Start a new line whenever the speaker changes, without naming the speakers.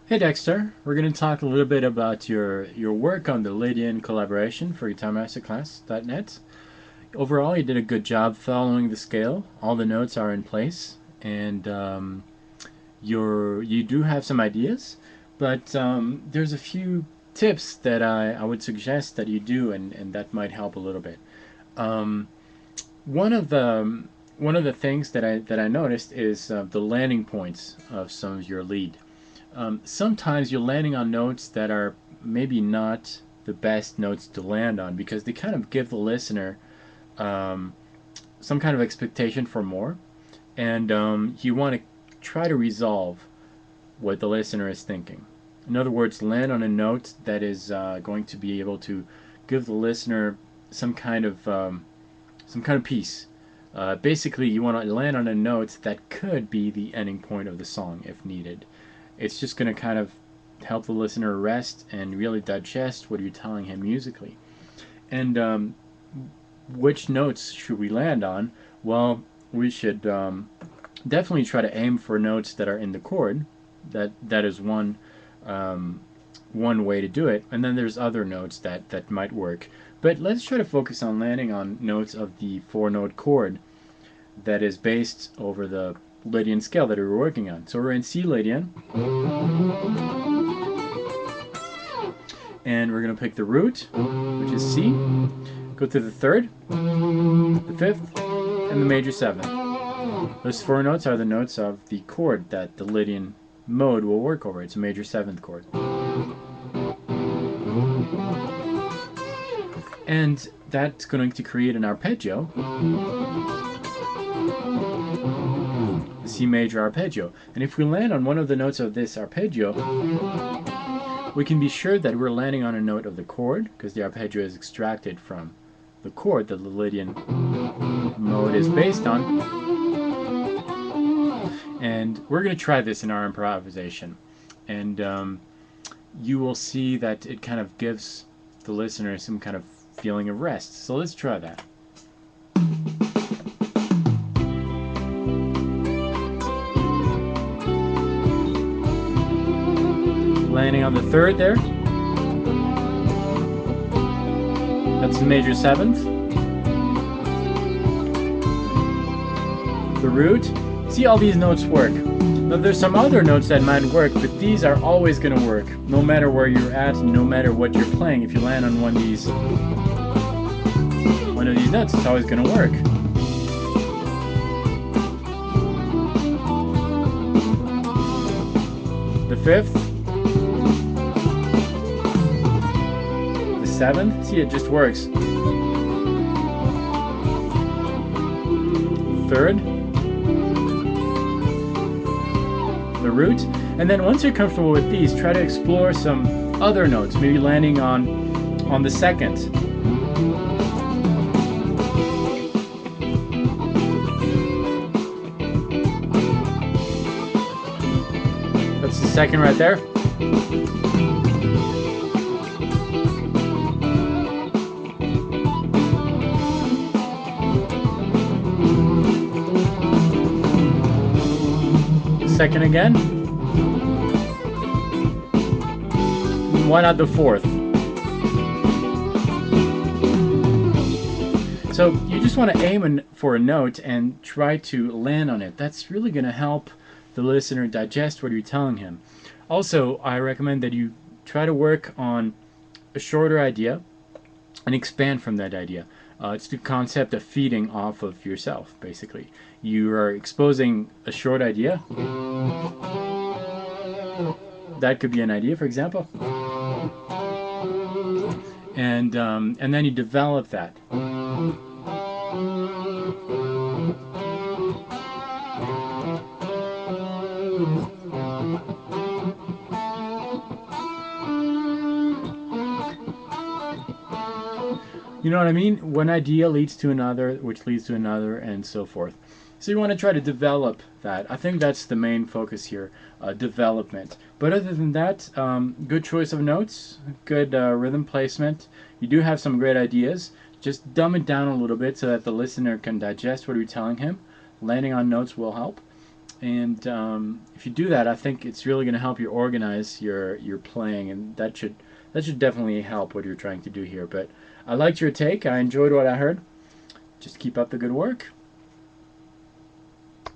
Hey Dexter, we're going to talk a little bit about your work on the Lydian collaboration for GuitarMasterClass.net. Overall, you did a good job following the scale. All the notes are in place, and you do have some ideas, but there's a few tips that I would suggest that you do, and that might help a little bit. Um, one of the one of the things that I noticed is the landing points of some of your lead. Sometimes you're landing on notes that are maybe not the best notes to land on because they kind of give the listener um, some kind of expectation for more, and you want to try to resolve what the listener is thinking. In other words, land on a note that is going to be able to give the listener some kind of peace. Basically, you want to land on a note that could be the ending point of the song if needed. It's just going to kind of help the listener rest and really digest what you're telling him musically. And which notes should we land on? Well, we should definitely try to aim for notes that are in the chord. That is one way to do it. And then there's other notes that might work. But let's try to focus on landing on notes of the 4-note chord that is based over the Lydian scale that we were working on. So we're in C Lydian, and we're going to pick the root, which is C, go to the third, the fifth, and the major seventh. Those 4 notes are the notes of the chord that the Lydian mode will work over. It's a major 7th chord. And that's going to create an arpeggio, the C major arpeggio. And if we land on one of the notes of this arpeggio, we can be sure that we're landing on a note of the chord, because the arpeggio is extracted from the chord that the Lydian mode is based on. And we're going to try this in our improvisation. And you will see that it kind of gives the listener some kind of feeling of rest. So let's try that. Landing on the third there. That's the major 7th. The root. See, all these notes work. Now there's some other notes that might work, but these are always going to work, no matter where you're at, no matter what you're playing. If you land on one of these notes, it's always going to work. The 5th, the 7th. See, it just works. 3rd. The root, and then once you're comfortable with these, try to explore some other notes, maybe landing on the 2nd. That's the 2nd right there. Second again. Why not the 4th? So you just want to aim for a note and try to land on it. That's really going to help the listener digest what you're telling him. Also, I recommend that you try to work on a shorter idea and expand from that idea. It's the concept of feeding off of yourself, basically. You are exposing a short idea. That could be an idea, for example. And then you develop that. You know what I mean? One idea leads to another, which leads to another, and so forth. So you want to try to develop that. I think that's the main focus here, development. But other than that, good choice of notes, good rhythm placement. You do have some great ideas. Just dumb it down a little bit so that the listener can digest what you're telling him. Landing on notes will help. And if you do that, I think it's really going to help you organize your playing, and that should definitely help what you're trying to do here. But I liked your take. I enjoyed what I heard. Just keep up the good work.